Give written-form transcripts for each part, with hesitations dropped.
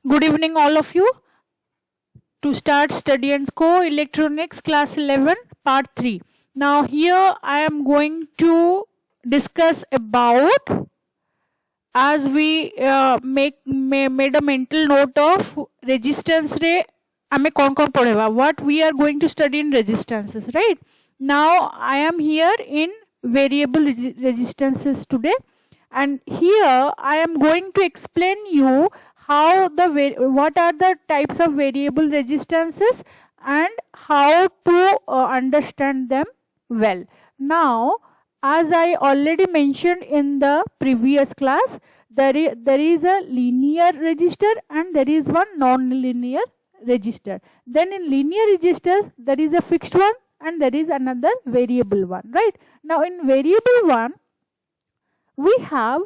Good evening, all of you. To start Study and Co Electronics Class 11 Part 3. Now here I am going to discuss about, as we made a mental note of resistance रे हमें कौन कौन पढ़ेगा, what we are going to study in resistances, right? Now I am here in variable resistances today, and here I am going to explain you how what are the types of variable resistances and how to understand them well. Now, as I already mentioned in the previous class, there is a linear resistor and there is one non-linear resistor. Then in linear resistor there is a fixed one and there is another variable one, right? Now in variable one we have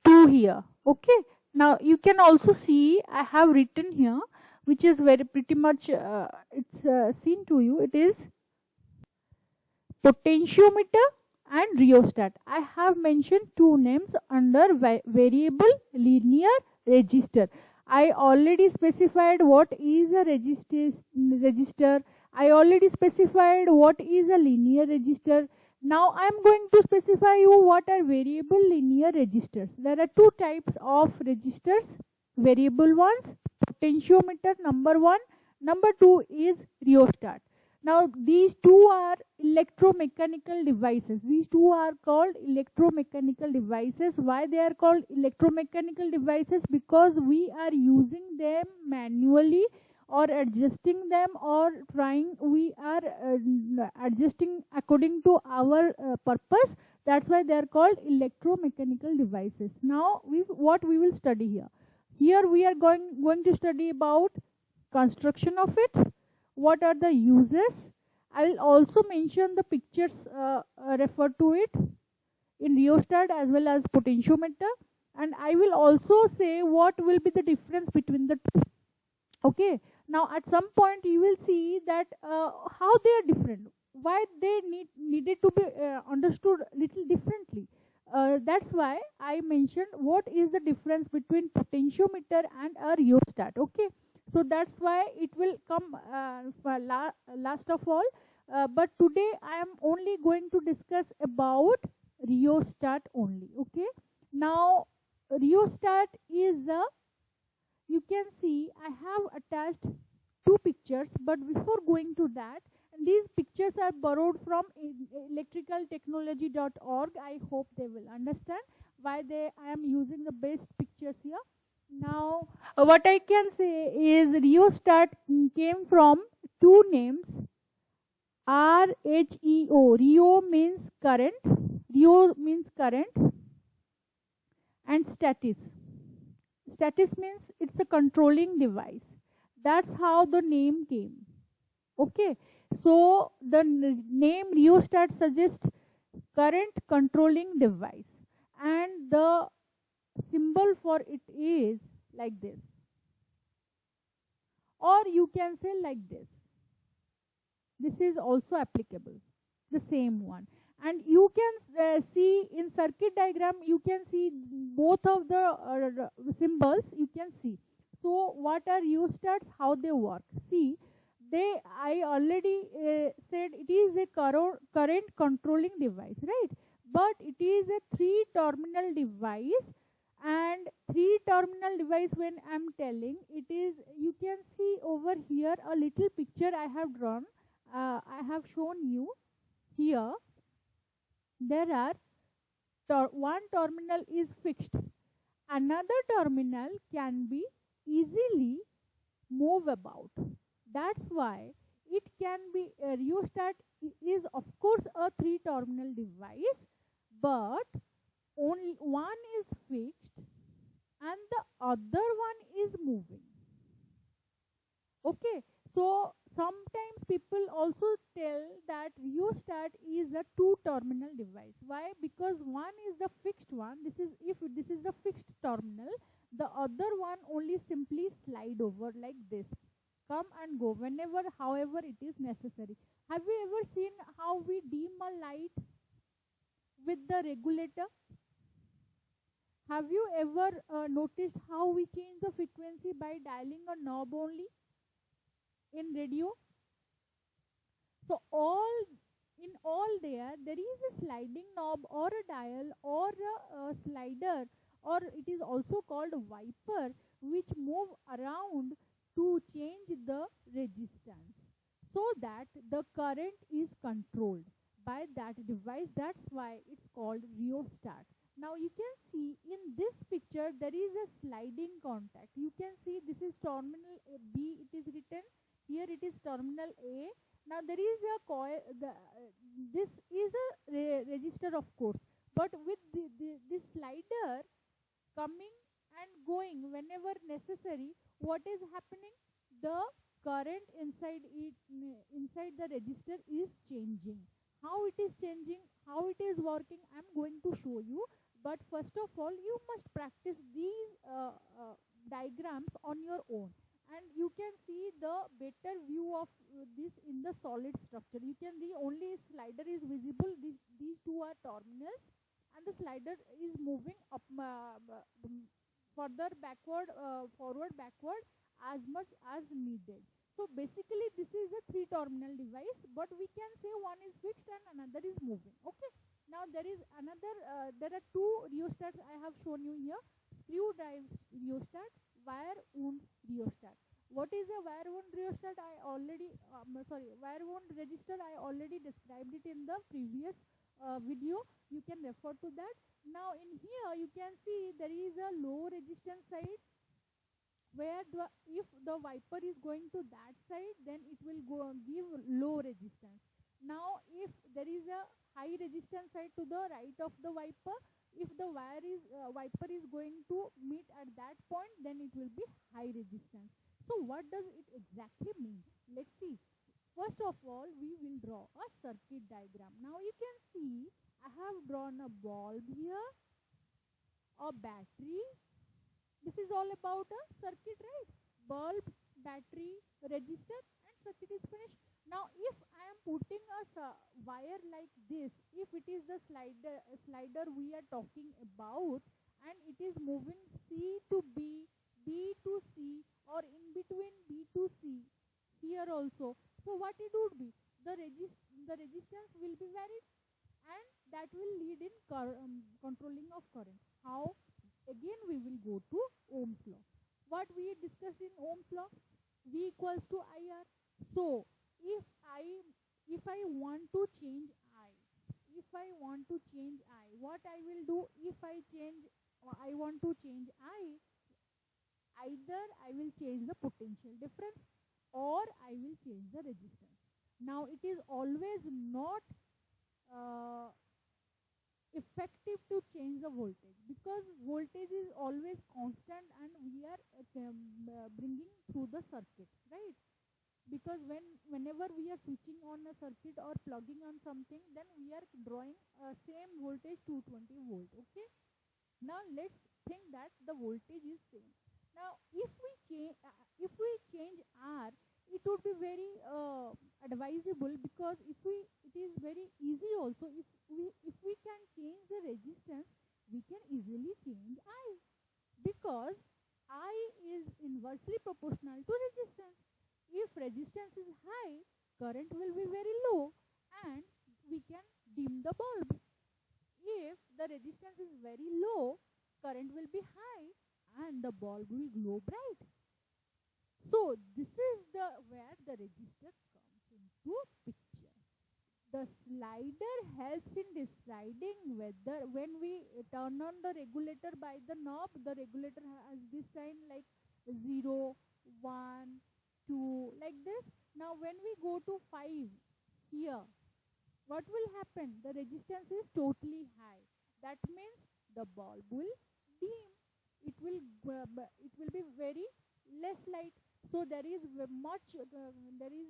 two here. Okay, now you can also see I have written here, which is very pretty much it's seen to you. It is potentiometer and rheostat. I have mentioned two names under variable linear resistor. I already specified what is a resistor. I already specified what is a linear resistor. Now I am going to specify you what are variable linear resistors. There are two types of resistors. Variable ones, potentiometer number 1. Number 2 is rheostat. Now these two are electromechanical devices. These two are called electromechanical devices. Why they are called electromechanical devices? Because we are using them manually or adjusting them or we are adjusting according to our purpose. That's why they are called electromechanical devices. Now what we will study here. Here we are going to study about construction of it. What are the uses? I will also mention the pictures referred to it in rheostat as well as potentiometer, and I will also say what will be the difference between the two. Okay, now at some point you will see that how they are different, why they needed to be understood little differently. That's why I mentioned what is the difference between potentiometer and a rheostat. Okay, so that's why it will come last of all, but today I am only going to discuss about rheostat only. Okay, now rheostat is a, you can see I have attached two pictures, but before going to that, and these pictures are borrowed from electricaltechnology.org. I hope they will understand why I am using the best pictures here. Now what I can say is rheostat came from two names, RHEO. Rheo means current, and statis. Statis means it's a controlling device. That's how the name came. Okay, so the name rheostat suggests current controlling device, and the symbol for it is like this, or you can say like this. This is also applicable, the same one. And you can see in circuit diagram, you can see both of the symbols you can see. So what are rheostats, how they work? See, I already said it is a current controlling device, right? But it is a 3-terminal device, and 3-terminal device, when I'm telling, it is, you can see over here a little picture I have drawn. I have shown you here. There are one terminal is fixed, another terminal can be easily move about. That's why it can be, rheostat is of course a 3-terminal device, but only one is fixed and the other one is moving. Okay, so sometimes people also tell that rheostat is a 2-terminal device. Why? Because one is the fixed one. If this is the fixed terminal, the other one only simply slide over like this, come and go whenever, however it is necessary. Have you ever seen how we dim a light with the regulator? Have you ever noticed how we change the frequency by by dialing a knob only in radio. So all there is a sliding knob or a dial or a slider, or it is also called wiper, which move around to change the resistance so that the current is controlled by that device. That's why it's called rheostat. Now you can see in this picture there is a sliding contact. You can see this is terminal B, it is written here, it is terminal A. Now there is a coil, this is a register of course, but with this slider coming and going whenever necessary, what is happening? The current inside it, inside the register is changing. How it is changing, how it is working, I am going to show you. But first of all, you must practice these diagrams on your own, and you can see the better view of this in the solid structure. You can see only slider is visible. These two are terminals, and the slider is moving up, further backward, forward backward as much as needed. So basically this is a 3-terminal device, but we can say one is fixed and another is moving. Okay. Now there is another, there are 2 rheostats I have shown you here: screw drive rheostat, wire wound rheostat. What is a wire wound rheostat? I already, wire wound register, I already described it in the previous video. You can refer to that. Now in here you can see there is a low resistance side, where if the wiper is going to that side, then it will go give low resistance. Now if there is a high resistance side to the right of the wiper, if the wiper is going to meet at that point, then it will be high resistance. So what does it exactly mean? Let's see. First of all, we will draw a circuit diagram. Now you can see I have drawn a bulb here, a battery. This is all about a circuit, right? Bulb, battery, resistor, and circuit is finished. Now if I am putting a wire like this, if it is the slider we are talking about, and it is moving C to B, B to C, or in between B to C here also, so what it would be? The resistance will be varied, and that will lead in controlling of current. How? Again we will go to Ohm's law. What we discussed in Ohm's law? V equals to IR. So if I want to change I, what I will do? If I want to change I, either I will change the potential difference or I will change the resistance. Now it is always not effective to change the voltage, because voltage is always constant and we are bringing through the circuit, right? Because whenever we are switching on a circuit or plugging on something, then we are drawing same voltage 220 volt. Okay. Now let's think that the voltage is same. Now if we change R, it would be very advisable, because it is very easy also. If we can change the resistance, we can easily change I, because I is inversely proportional to resistance. If resistance is high, current will be very low and we can dim the bulb. If the resistance is very low, current will be high and the bulb will glow bright. So this is where the resistor comes into picture. The slider helps in deciding whether, when we turn on the regulator by the knob, the regulator has this sign like 0, 1, 2, like this. Now when we go to 5 here, what will happen? The resistance is totally high. That means the bulb will dim. It will be very less light. So there is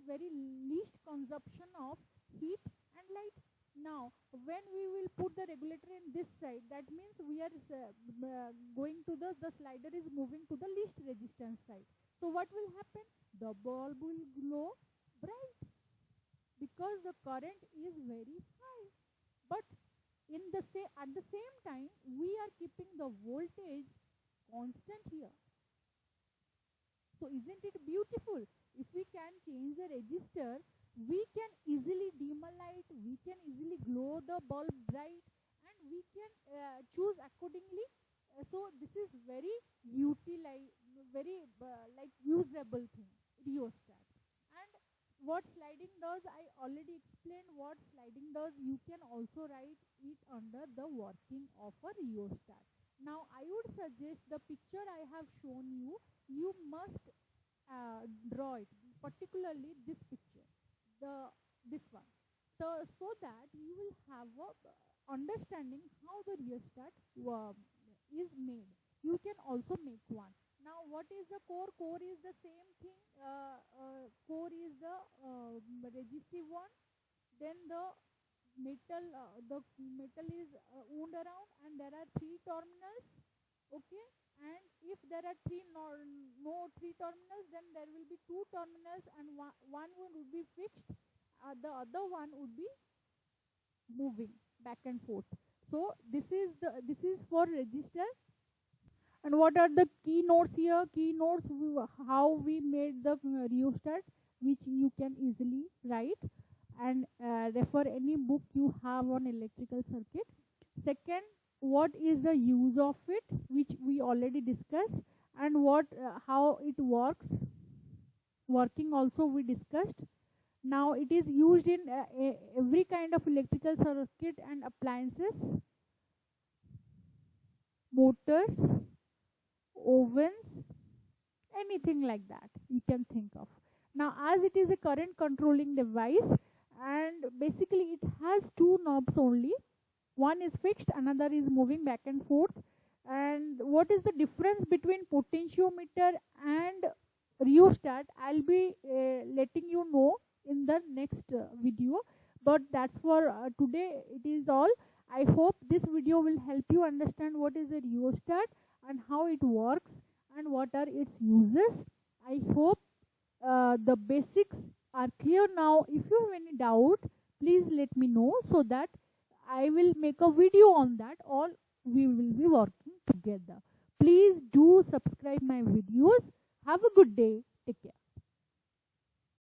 very least consumption of heat and light. Now when we will put the regulator in this side, that means we are going to the slider is moving to the least resistance side. So what will happen? The bulb will glow bright, because the current is very high. But at the same time, we are keeping the voltage constant here. So isn't it beautiful? If we can change the register, we can easily dim a light, we can easily glow the bulb bright, and we can choose accordingly. So this is very very like usable thing, rheostat. And what sliding does, I already explained what sliding does. You can also write it under the working of a rheostat. Now I would suggest the picture I have shown you, you must draw it, particularly this picture, this one. So that you will have a understanding how the rheostat is made. You can also make one. Now what is the core? Core is the same thing. Core is the resistive one. Then the metal is wound around, and there are three terminals. Okay, and if there are no three terminals, then there will be two terminals, and one would be fixed, the other one would be moving back and forth. So this is for register. And what are the keynotes here? Keynotes, how we made the rheostat, which you can easily write and refer any book you have on electrical circuit. Second, what is the use of it, which we already discussed, and how it works. Working also we discussed. Now it is used in every kind of electrical circuit and appliances, motors, ovens, anything like that you can think of. Now as it is a current controlling device, and basically it has two knobs only, one is fixed, another is moving back and forth. And what is the difference between potentiometer and rheostat, I'll be letting you know in the next video. But that's for today, it is all. I hope this video will help you understand what is a rheostat and how it works and what are its uses. I hope the basics are clear now. If you have any doubt, please let me know, so that I will make a video on that, or we will be working together. Please do subscribe my videos. Have a good day. Take care.